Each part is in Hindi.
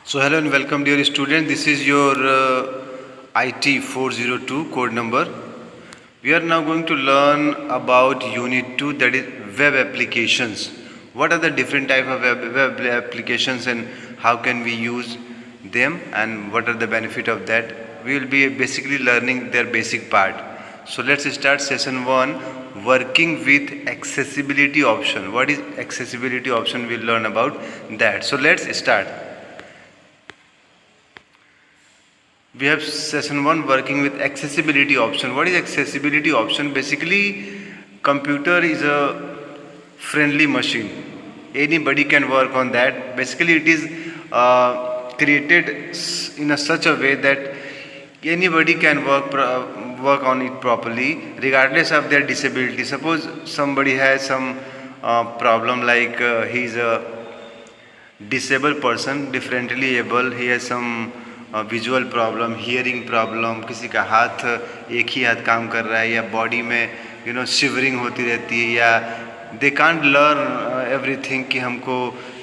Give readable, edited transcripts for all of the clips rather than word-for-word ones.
So hello and welcome dear student. This is your IT 402 code number. We are now going to learn about unit 2, that is web applications. What are the different type of web applications and how can we use them and what are the benefit of that? We will be basically learning their basic part. So let's start session 1, working with accessibility option. What is accessibility option? We'll learn about that. So let's start. We have session 1, working with accessibility option. What is accessibility option? Basically, computer is a friendly machine. Anybody can work on that. Basically, it is created in such a way that anybody can work on it properly, regardless of their disability. Suppose somebody has some problem, like he is a disabled person, differently able, he has some visual problem, hearing problem, किसी का हाथ एक ही हाथ काम कर रहा है या बॉडी में शिवरिंग होती रहती है, या दे कांट लर्न एवरीथिंग कि हमको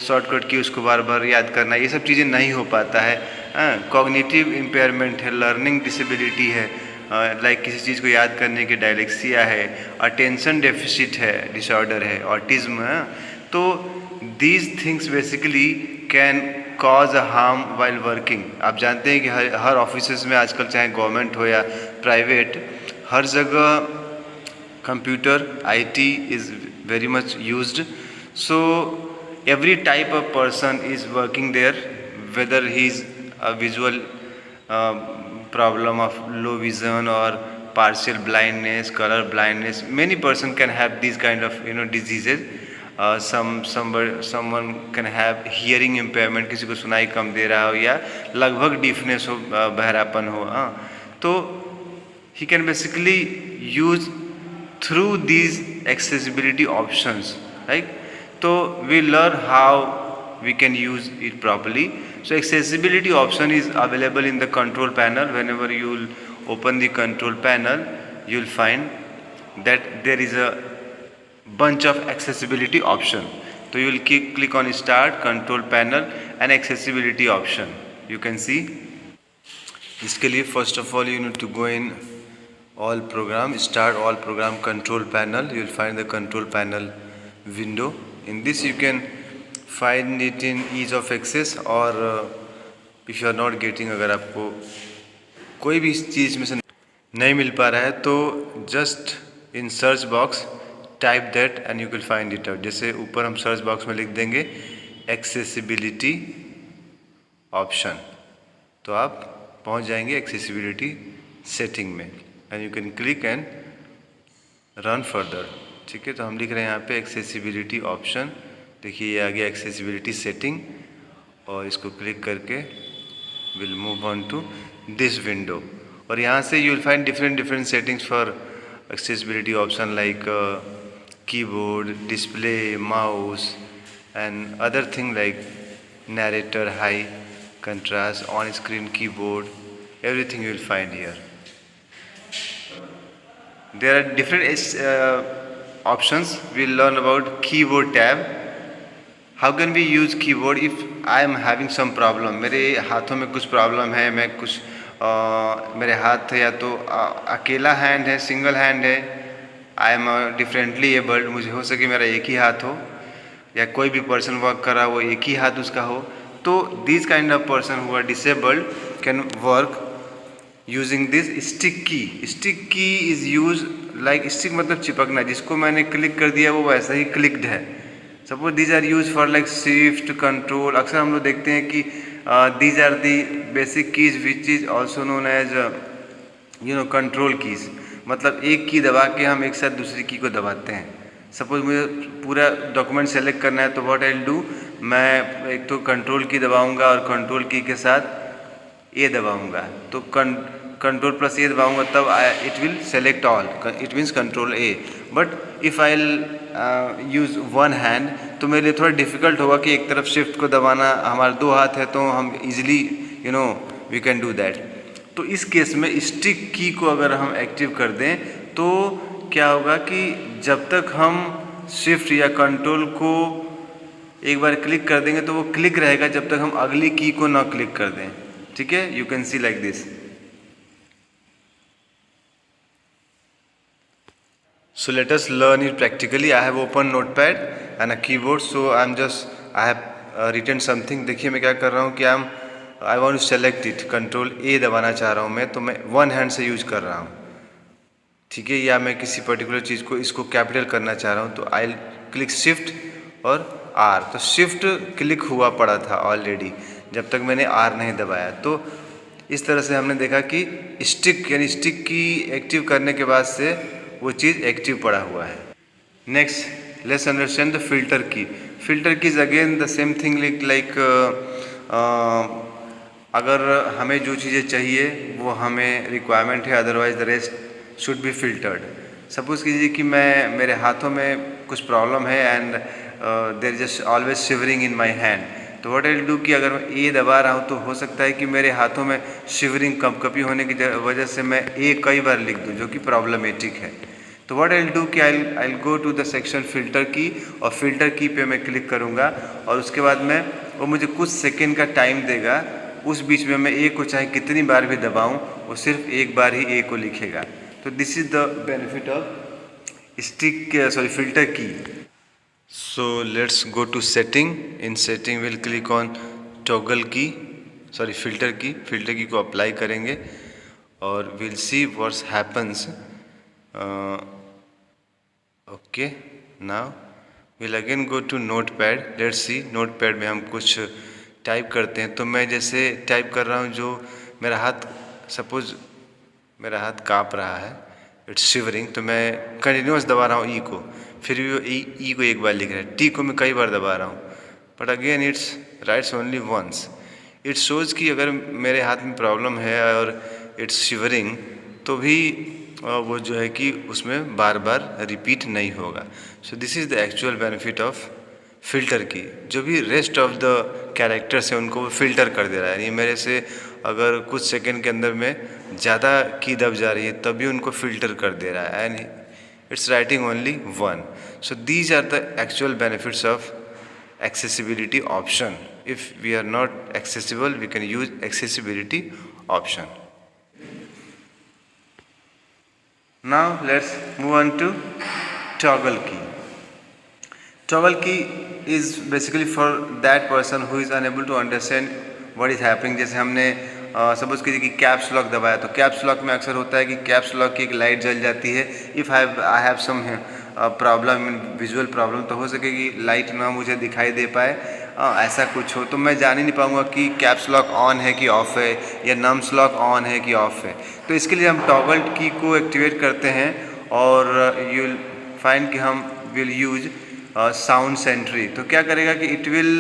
शॉर्टकट की उसको बार बार याद करना, ये सब चीज़ें नहीं हो पाता है। कॉग्निटिव इम्पेयरमेंट है, लर्निंग डिसेबिलिटी है, लाइक किसी चीज़ को याद करने की डायलेक्सिया है, अटेंशन डेफिसिट है, डिसऑर्डर है, ऑटिज्म है। तो these things basically can cause a harm while working. आप जानते हैं कि हर ऑफिसेज में आजकल, चाहे गवर्नमेंट हो या प्राइवेट, हर जगह computer IT is very much used. So every type of person is working there, whether he is a visual problem of low vision or partial blindness, color blindness. Many person can have these kind of diseases. Someone can have hearing impairment, किसी को सुनाई कम दे रहा हो या लगभग डीफनेस हो, बहरापन हो, तो he can basically use through these accessibility options, right? So we learn how we can use it properly. So accessibility option is available in the control panel. Whenever you will open the control panel, you will find that there is a bunch of accessibility option. So you will click on start, control panel and accessibility option. You can see. इसके लिए first of all you need to go in all program, start all program, control panel. You will find the control panel window. In this you can find it in ease of access, और if you are not getting, अगर आपको कोई भी चीज़ में से नहीं मिल पा रहा है तो just in search box type that and you will find it out. जैसे ऊपर हम सर्च बॉक्स में लिख देंगे accessibility option, तो आप पहुंच जाएंगे accessibility setting में and you can click and run further. ठीक है, तो हम लिख रहे हैं यहाँ पे accessibility option. देखिए ये आ गया एक्सेसिबिलिटी सेटिंग, और इसको क्लिक करके will move on to this window. और यहाँ से you will find different settings for accessibility option, like keyboard, display, mouse and other thing like narrator, high contrast, on screen keyboard, everything you will find here. There are different options. We will learn about keyboard tab. How can we use keyboard if I am having some problem? मेरे हाथों में कुछ प्रॉब्लम है, मैं कुछ मेरे हाथ या तो अकेला हैंड है, सिंगल हैंड है, आई एम डिफरेंटली एबल्ड, मुझे हो सके मेरा एक ही हाथ हो, या कोई भी पर्सन वर्क कर रहा हो एक ही हाथ उसका हो, तो this kind of person who are disabled can work using this stick key. Stick key is use like, stick मतलब चिपकना, जिसको मैंने क्लिक कर दिया वो वैसा ही क्लिक्ड है. Suppose these are use for like shift, control. अक्सर हम लोग देखते हैं कि these are the basic keys which is also known as control keys. मतलब एक की दबा के हम एक साथ दूसरी की को दबाते हैं. सपोज मुझे पूरा डॉक्यूमेंट सेलेक्ट करना है तो व्हाट आई विल डू, मैं एक तो कंट्रोल की दबाऊंगा और कंट्रोल की के साथ ए दबाऊंगा, तो कंट्रोल प्लस ए दबाऊंगा तब it will select all, it means control A. But if I will use one hand तो मेरे लिए थोड़ा डिफ़िकल्ट होगा कि एक तरफ शिफ्ट को दबाना. हमारे दो हाथ है तो हम easily we can do that. तो इस केस में स्टिक की को अगर हम एक्टिव कर दें तो क्या होगा कि जब तक हम शिफ्ट या कंट्रोल को एक बार क्लिक कर देंगे तो वो क्लिक रहेगा जब तक हम अगली की को ना क्लिक कर दें। ठीक है, you can see like this. So let us learn it practically. I have opened notepad and a keyboard, so I have written something. देखिए मैं क्या कर रहा हूँ कि I want to select it, control A दबाना चाह रहा हूँ मैं, तो मैं वन हैंड से यूज कर रहा हूँ। ठीक है, या मैं किसी पर्टिकुलर चीज़ को इसको कैपिटल करना चाह रहा हूँ तो आई क्लिक शिफ्ट और आर। तो शिफ्ट क्लिक हुआ पड़ा था ऑलरेडी जब तक मैंने आर नहीं दबाया। तो इस तरह से हमने देखा कि स्टिक यानी स्टिक की एक्टिव करने के बाद से वो चीज़ एक्टिव पड़ा हुआ है। Next let's understand the filter key. Filter key is again the same thing like अगर हमें जो चीज़ें चाहिए वो हमें रिक्वायरमेंट है, otherwise the rest should be filtered. Suppose कीजिए कि मेरे हाथों में कुछ प्रॉब्लम है and there just always shivering in my hand. तो व्हाट आई विल डू कि अगर मैं ए दबा रहा हूँ तो हो सकता है कि मेरे हाथों में शिवरिंग कपकपी होने की वजह से मैं ए कई बार लिख दूँ, जो कि प्रॉब्लमेटिक है। तो व्हाट आई विल डू कि I will go to the section filter key और फिल्टर की पे मैं क्लिक करूँगा और उसके बाद में वो मुझे कुछ सेकेंड का टाइम देगा। उस बीच में मैं ए को चाहे कितनी बार भी दबाऊँ वो सिर्फ एक बार ही ए को लिखेगा। तो this is the benefit of filter key. So let's go to setting. In setting will click on toggle key, filter key को अप्लाई करेंगे और will see what's happens. Okay, now will again go to notepad. Let's see notepad में हम कुछ टाइप करते हैं। तो मैं जैसे टाइप कर रहा हूँ, जो मेरा हाथ सपोज मेरा हाथ काँप रहा है, इट्स शिवरिंग, तो मैं कंटिन्यूस दबा रहा हूँ ई को, फिर भी वो ई को एक बार लिख रहा है, टी को मैं कई बार दबा रहा हूँ, but again it's rights only once. It shows कि अगर मेरे हाथ में प्रॉब्लम है और इट्स शिवरिंग तो भी वो जो है कि उसमें बार बार रिपीट नहीं होगा। So this is the actual benefit of filter की। जो भी रेस्ट ऑफ द कैरेक्टर्स हैं उनको वो फिल्टर कर दे रहा है। ये मेरे से अगर कुछ सेकंड के अंदर में ज़्यादा की दब जा रही है तब भी उनको फिल्टर कर दे रहा है, and it's writing only one. So these are the actual benefits of accessibility option. If we are not accessible, we can use accessibility option. Now let's move on to toggle key. Toggle key is basically for that person who is unable to understand what is happening. जैसे हमने सपोज कीजिए कि कैप्स लॉक दबाया, तो कैप्स लॉक में अक्सर होता है कि कैप्स लॉक की एक लाइट जल जाती है। If I have some problem, visual problem, तो हो सके कि लाइट ना मुझे दिखाई दे पाए, ऐसा कुछ हो तो मैं जान ही नहीं पाऊँगा कि कैप्स लॉक ऑन है कि ऑफ है, या नम्स लॉक ऑन है कि ऑफ है। तो इसके लिए हम टॉगल की को एक्टिवेट करते हैं और यू विल फाइंड कि हम विल यूज साउंड सेंट्री। तो क्या करेगा कि it will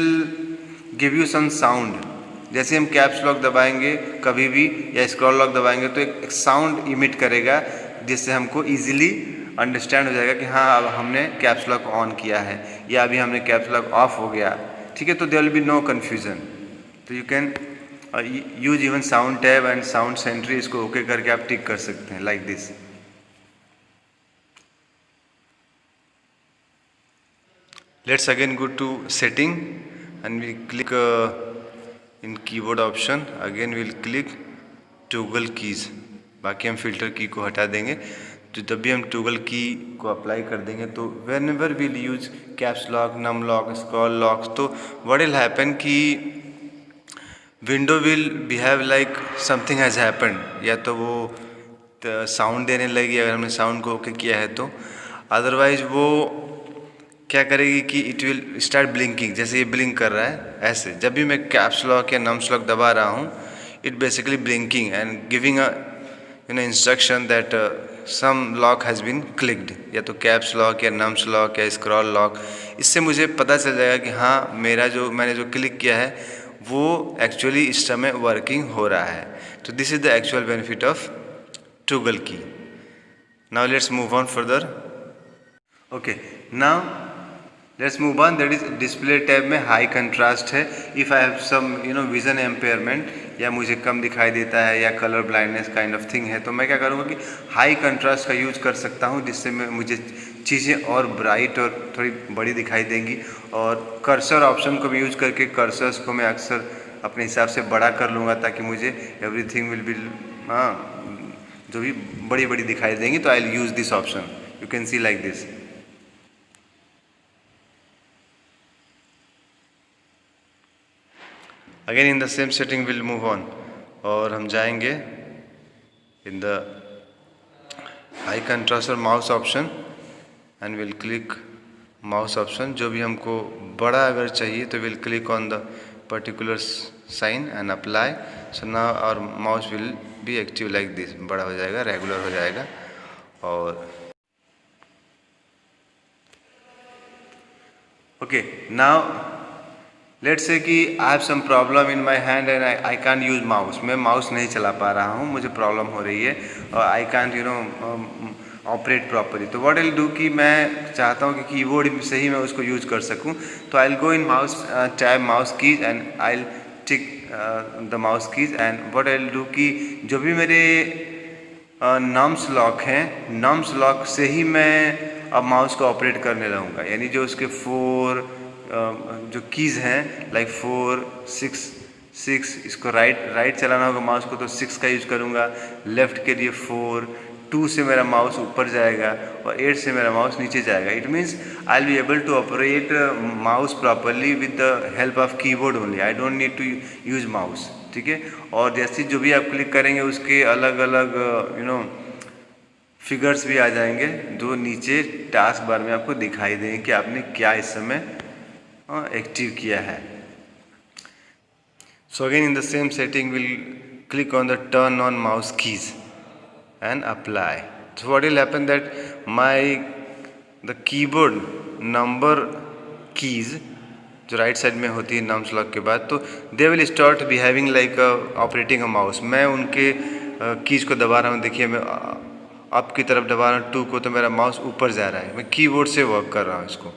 give you some sound. जैसे हम कैप्स लॉक दबाएंगे कभी भी या स्क्रॉल लॉक दबाएंगे तो एक साउंड इमिट करेगा, जिससे हमको इजीली अंडरस्टैंड हो जाएगा कि हाँ अब हमने कैप्स लॉक ऑन किया है या अभी हमने कैप्स लॉक ऑफ हो गया। ठीक है, तो there will be no confusion. तो you can use even sound tab and sound sentry. इसको ओके करके आप टिक कर सकते हैं like this. Let's again go to setting and we click in keyboard option. Again will click toggle keys. बाकी हम फिल्टर की को हटा देंगे। तो जब भी हम टॉगल की को अप्लाई कर देंगे तो whenever will use caps lock, num lock, scroll lock, तो व्हाट विल हैपन कि window will behave like something has happened. या तो वो साउंड देने लगी अगर हमने साउंड को ओके किया है तो, अदरवाइज वो क्या करेगी कि इट विल स्टार्ट ब्लिंकिंग। जैसे ये ब्लिंक कर रहा है ऐसे, जब भी मैं कैप्स लॉक या नम्स लॉक दबा रहा हूँ, it basically blinking and giving a instruction that some lock has been clicked. या तो कैप्स लॉक या नम्स लॉक या स्क्रॉल लॉक, इससे मुझे पता चल जाएगा कि हाँ मैंने जो क्लिक किया है वो एक्चुअली इस समय वर्किंग हो रहा है। तो this is the actual benefit of toggle key. Now let's move on further. Okay, now let's move on. That is display tab में हाई कंट्रास्ट है। If I have some vision impairment, या मुझे कम दिखाई देता है या colour blindness kind of thing है, तो मैं क्या करूँगा कि हाई कंट्रास्ट का यूज कर सकता हूँ, जिससे मुझे चीज़ें और ब्राइट और थोड़ी बड़ी दिखाई देंगी। और कर्सर ऑप्शन को भी यूज करके कर्सर्स को मैं अक्सर अपने हिसाब से बड़ा कर लूँगा ताकि मुझे एवरीथिंग विल बी जो भी बड़ी बड़ी दिखाई देंगी। तो I will use this option, you can see like this. Again in the same setting will move on, और हम जाएंगे इन द हाई कंट्रास्ट और mouse option and will click mouse option. जो भी हमको बड़ा अगर चाहिए तो will click on the particular sign and apply. So now our mouse will be active like this, बड़ा हो जाएगा, रेगुलर हो जाएगा। और ओके, नाउ लेट्स से कि I have some problem in my hand and I can't use mouse. मैं माउस नहीं चला पा रहा हूँ, मुझे प्रॉब्लम हो रही है और आई कांट ऑपरेट प्रॉपरली। तो व्हाट आई विल डू कि मैं चाहता हूँ कि कीबोर्ड से ही मैं उसको यूज कर सकूँ। तो I will go in mouse tab mouse keys and I will tick the mouse keys and what I will do कि जो भी मेरे नम्स लॉक हैं, नम्स लॉक से ही मैं अब माउस को ऑपरेट करने लगूँगा। यानी जो उसके 4 जो कीज़ हैं लाइक 4, 6, इसको राइट चलाना होगा माउस को तो 6 का यूज करूँगा। लेफ़्ट के लिए 4, 2 से मेरा माउस ऊपर जाएगा और 8 से मेरा माउस नीचे जाएगा। It means I will be able to operate mouse properly with the help of keyboard only. I don't need to use mouse, ठीक है। और जैसे जो भी आप क्लिक करेंगे उसके अलग अलग फिगर्स भी आ जाएंगे जो नीचे टास्क बार में आपको दिखाई देंगे कि आपने क्या इस समय एक्टिव किया है। So again in the same setting we'll click on the turn on mouse keys and apply. So what will happen that the keyboard number keys जो राइट साइड में होती है नम्स लॉक के बाद, तो they will start behaving like operating a mouse. मैं उनके कीज को दबा रहा हूँ, देखिए मैं अप की तरफ दबा रहा हूँ 2 को तो मेरा माउस ऊपर जा रहा है, मैं कीबोर्ड से वर्क कर रहा हूँ इसको।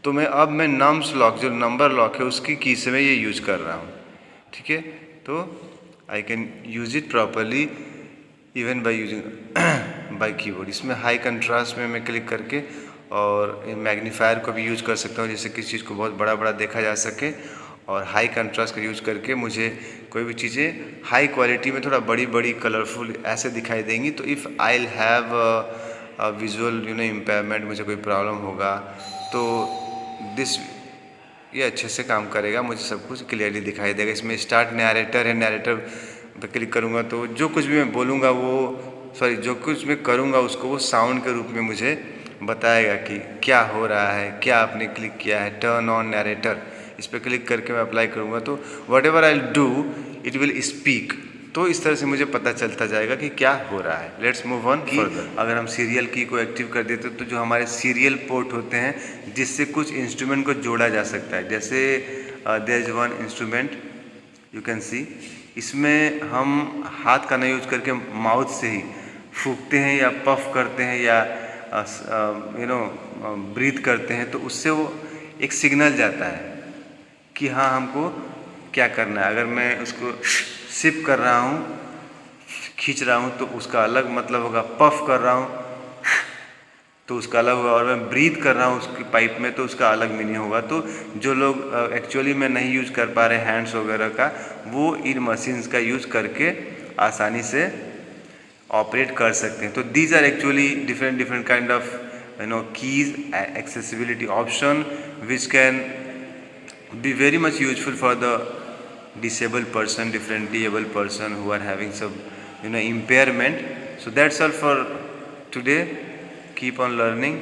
तो मैं नम्स लॉक जो नंबर लॉक है उसकी की से मैं ये यूज कर रहा हूँ, ठीक है। तो I can use it properly even by using by keyboard. इसमें हाई कंट्रास्ट में मैं क्लिक करके और मैग्नीफायर को भी यूज कर सकता हूँ जिससे किसी चीज़ को बहुत बड़ा बड़ा देखा जा सके। और हाई कंट्रास्ट का यूज करके मुझे कोई भी चीज़ें हाई क्वालिटी में थोड़ा बड़ी बड़ी कलरफुल ऐसे दिखाई देंगी। तो if I will have visual impairment, मुझे कोई प्रॉब्लम होगा तो ये अच्छे से काम करेगा, मुझे सब कुछ क्लियरली दिखाई देगा। इसमें स्टार्ट नैरेटर है, नैरेटर पे क्लिक करूँगा तो जो कुछ भी मैं बोलूँगा जो कुछ मैं करूँगा उसको वो साउंड के रूप में मुझे बताएगा कि क्या हो रहा है, क्या आपने क्लिक किया है। टर्न ऑन नैरेटर, इस पर क्लिक करके मैं अप्लाई करूँगा तो what ever I do it will speak. तो इस तरह से मुझे पता चलता जाएगा कि क्या हो रहा है। Let's move on further. अगर हम सीरियल की को एक्टिव कर देते तो जो हमारे सीरियल पोर्ट होते हैं जिससे कुछ इंस्ट्रूमेंट को जोड़ा जा सकता है, जैसे there is one instrument you can see, इसमें हम हाथ का ना यूज करके माउथ से ही फूंकते हैं या पफ करते हैं या ब्रीथ करते हैं तो उससे वो एक सिग्नल जाता है कि हाँ हमको क्या करना है। अगर मैं उसको सिप कर रहा हूँ, खींच रहा हूँ तो उसका अलग मतलब होगा, पफ कर रहा हूँ तो उसका अलग होगा, और मैं ब्रीथ कर रहा हूँ उसकी पाइप में तो उसका अलग मीनिंग होगा। तो जो लोग एक्चुअली में नहीं यूज कर पा रहे हैंड्स वगैरह का, वो इन मशीन्स का यूज करके आसानी से ऑपरेट कर सकते हैं। तो these are actually different kind of keys accessibility option which can be very much useful for the disabled person, differently able person who are having some impairment. So that's all for today. Keep on learning.